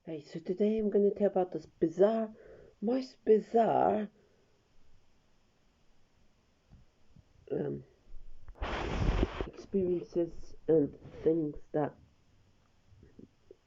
Hey, so today I'm going to tell about this most bizarre um, experiences and things that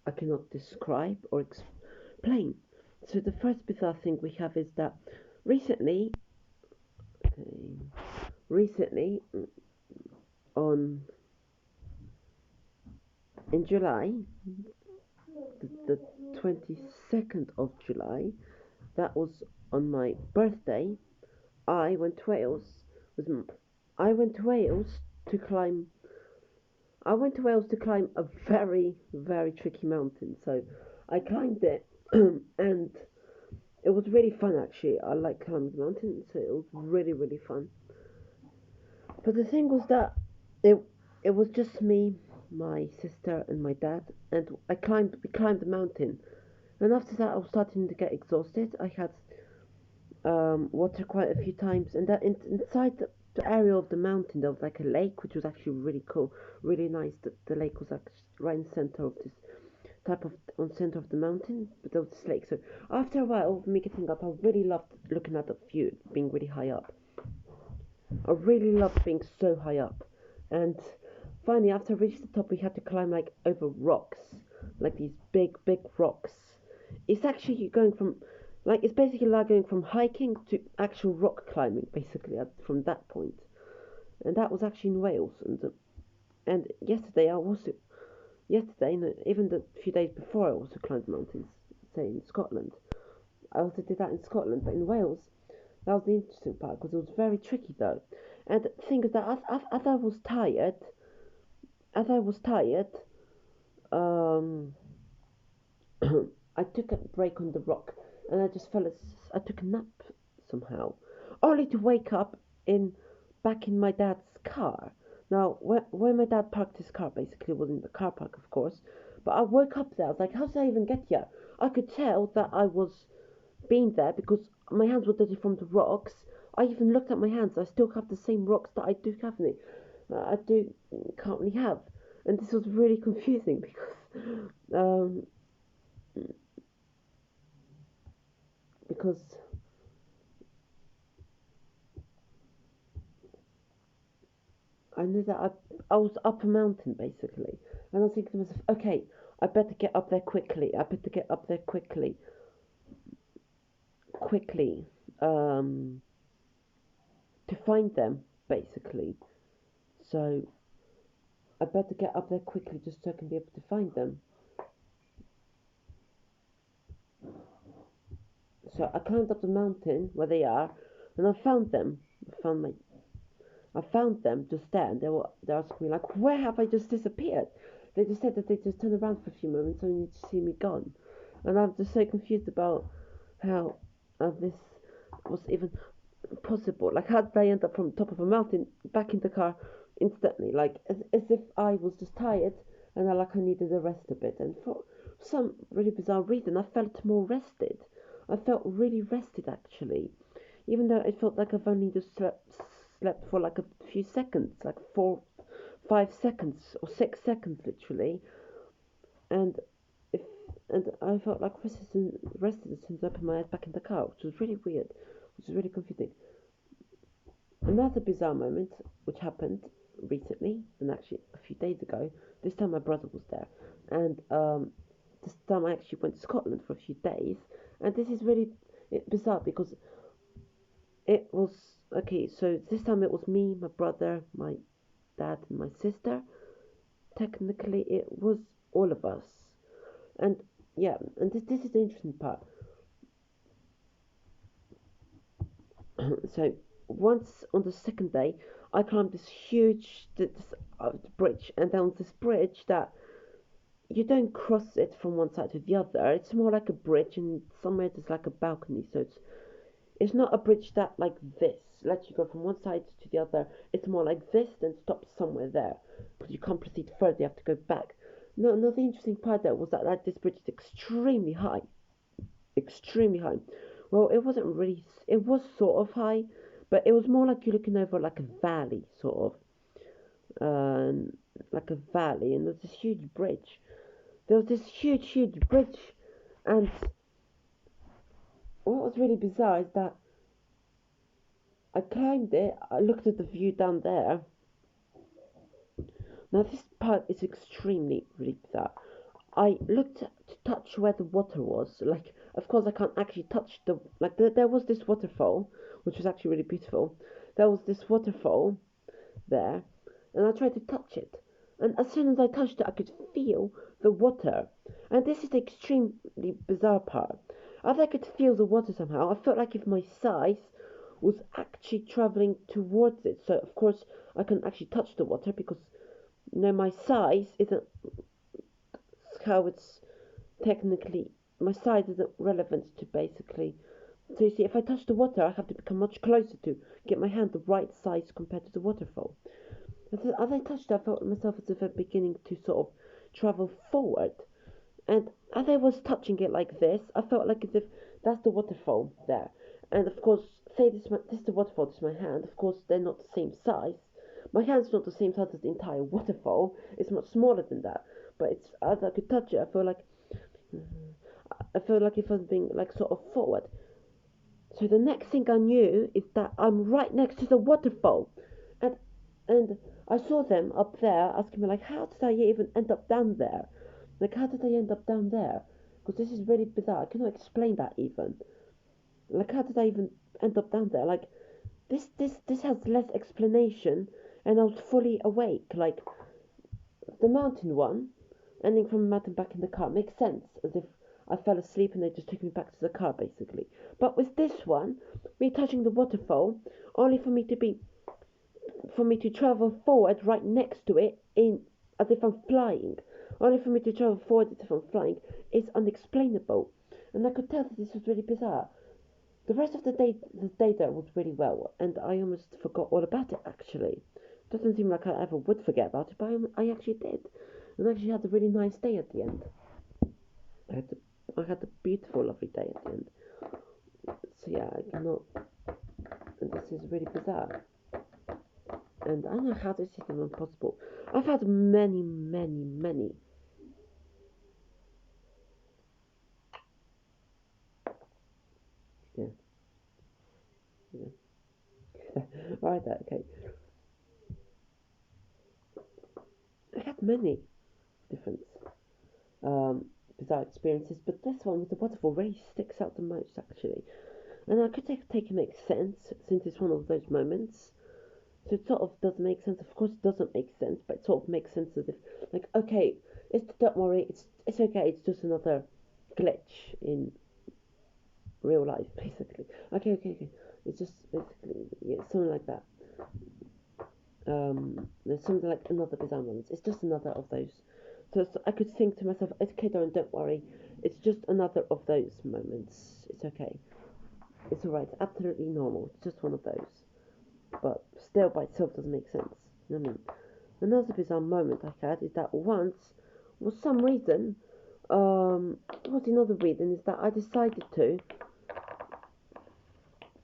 I cannot describe or explain. So the first bizarre thing we have is that recently, okay, recently on in July, the 22nd of July, that was on my birthday. I went to Wales. With m- I went to Wales to climb I went to Wales to climb a very, very tricky mountain. So I climbed it and it was really fun actually. I like climbing mountains, so it was really, really fun. But the thing was that it it was just me, my sister and my dad, and we climbed the mountain. And after that I was starting to get exhausted. I had water quite a few times, and inside the area of the mountain there was like a lake, which was actually really cool, really nice. The lake was actually right in the center of this type of on center of the mountain, but there was this lake. So after a while of me getting up, I really loved looking at the view, being really high up. I really loved being so high up, and finally after I reached the top, we had to climb like over rocks, like these big, big rocks. It's actually going from like it's basically like going from hiking to actual rock climbing, basically from that point. And that was actually in Wales. And yesterday I was yesterday, no, even the few days before, I also climbed mountains, say in Scotland. I also did that in Scotland, but in Wales, that was the interesting part because it was very tricky though. And the thing is that as I was tired, as I was tired, um, I took a break on the rock and I just I took a nap somehow, only to wake up in back in my dad's car. Now, where my dad parked his car basically was in the car park, of course. But I woke up there. I was like, how did I even get here? I could tell that I was being there because my hands were dirty from the rocks. I even looked at my hands. I still have the same rocks that I do have I do currently have, and this was really confusing um, because I knew that I was up a mountain basically, and I was thinking to myself, okay, I better get up there quickly. I better get up there quickly, um, to find them basically. So I better get up there quickly just so I can be able to find them. So I climbed up the mountain where they are, and I found them. I found them just there, and they asking me like, where have I just disappeared? They just said that they just turned around for a few moments only to see me gone, and I'm just so confused about how this was even possible. Like, how did I end up from the top of a mountain back in the car instantly? Like, as if I was just tired and I needed a rest a bit. And for some really bizarre reason, I felt more rested. I felt really rested actually, even though it felt like I've only just slept for like a few seconds, like 5 seconds or 6 seconds literally, and if and I felt like rested as soon as I opened my eyes back in the car, which was really weird, which was really confusing. Another bizarre moment which happened recently, and actually a few days ago. This time my brother was there, and this time I actually went to Scotland for a few days, and this is really bizarre because it was okay. So this time it was me, my brother, my dad, and my sister. Technically, it was all of us, and yeah, and this is the interesting part. So once on the second day, I climbed this huge bridge, and down this bridge that you don't cross it from one side to the other. It's more like a bridge, and somewhere there's like a balcony. So it's not a bridge that like this lets you go from one side to the other. It's more like this, then stops somewhere there because you can't proceed further. You have to go back. No, another interesting part there was that like, this bridge is extremely high, extremely high. Well, it wasn't really. It was sort of high, but it was more like you're looking over like a valley, sort of, like a valley, and there's this huge bridge. There was this huge, huge bridge, And what was really bizarre is that I climbed it, I looked at the view down there. Now this part is extremely really bizarre. I looked to touch where the water was. Like, of course, I can't actually touch the like. There was this waterfall, which was actually really beautiful. There was this waterfall there, and I tried to touch it. And as soon as I touched it, I could feel the water. And this is the extremely bizarre part. As I could feel the water somehow, I felt like if my size was actually traveling towards it. So of course I couldn't actually touch the water because my size isn't how it's technically my size isn't relevant to basically. So you see, if I touch the water, I have to become much closer to get my hand the right size compared to the waterfall. As I touched it, I felt myself as if I'm beginning to sort of travel forward. And as I was touching it like this, I felt like as if that's the waterfall there. And of course, say this is the waterfall, this is my hand. Of course, they're not the same size. My hand's not the same size as the entire waterfall. It's much smaller than that. But it's as I could touch it, I feel like if I was being like sort of forward. So the next thing I knew is that I'm right next to the waterfall, and and I saw them up there asking me like, how did I even end up down there? Like, how did I end up down there? Because this is really bizarre. I cannot explain that even. Like, how did I even end up down there? Like, this has less explanation, and I was fully awake. Like, the mountain one, ending from a mountain back in the car, makes sense, as if I fell asleep and they just took me back to the car, basically. But with this one, me touching the waterfall, only for me to travel forward right next to it, in as if I'm flying, only for me to travel forward as if I'm flying, is unexplainable. And I could tell that this was really bizarre. The rest of the day there was really well, and I almost forgot all about it actually. Doesn't seem like I ever would forget about it, but I actually did. And I actually had a really nice day at the end. I had, I had a beautiful, lovely day at the end. So yeah, I cannot. And this is really bizarre. And I don't know how this is even possible. I've had many, many, many. Yeah, yeah. Right, okay. I had many different um, bizarre experiences, but this one with the waterfall really sticks out the most actually. And I could take it makes sense since it's one of those moments. So it sort of does make sense. Of course, it doesn't make sense, but it sort of makes sense as if, like, okay, don't worry, it's okay. It's just another glitch in real life, basically. Okay. It's just basically yeah, something like that. There's something like another bizarre moment. It's just another of those. So I could think to myself, it's okay, don't worry. It's just another of those moments. It's okay. It's alright. It's absolutely normal. It's just one of those. But still, by itself doesn't make sense. You know what I mean? Another bizarre moment I had is that once, for some reason, what's another reason is that I decided to,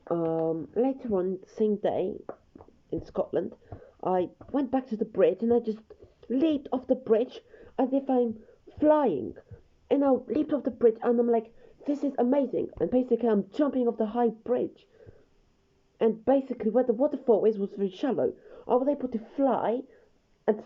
later on the same day in Scotland, I went back to the bridge and I just leaped off the bridge as if I'm flying. And I leaped off the bridge and I'm like, this is amazing. And basically, I'm jumping off the high bridge. And basically, where the waterfall is was very shallow. I was able to fly and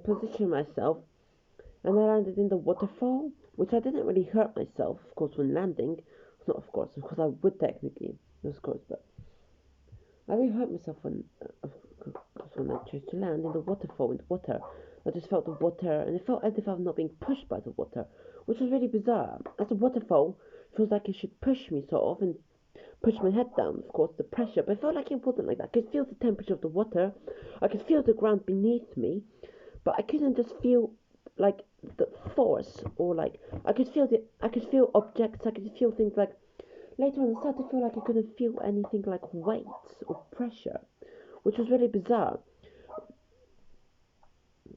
position myself, and I landed in the waterfall, which I didn't really hurt myself, of course, when landing. Not of course, because I would technically, of course, but I really hurt myself of course, when I chose to land in the waterfall in the water. I just felt the water, and it felt as if I was not being pushed by the water, which was really bizarre. As a waterfall feels like it should push me sort of and push my head down, of course, the pressure, but it felt like it wasn't like that. I could feel the temperature of the water, I could feel the ground beneath me, but I couldn't just feel like the force or like I could feel objects, I could feel things like later on I started to feel like I couldn't feel anything like weight or pressure, which was really bizarre.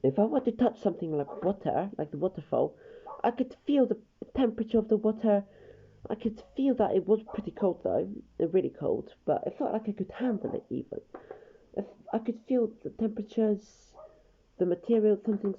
If I were to touch something like water, like the waterfall, I could feel the temperature of the water. I could feel that it was pretty cold though, really cold, but it felt like I could handle it even. If I could feel the temperatures, the material, something's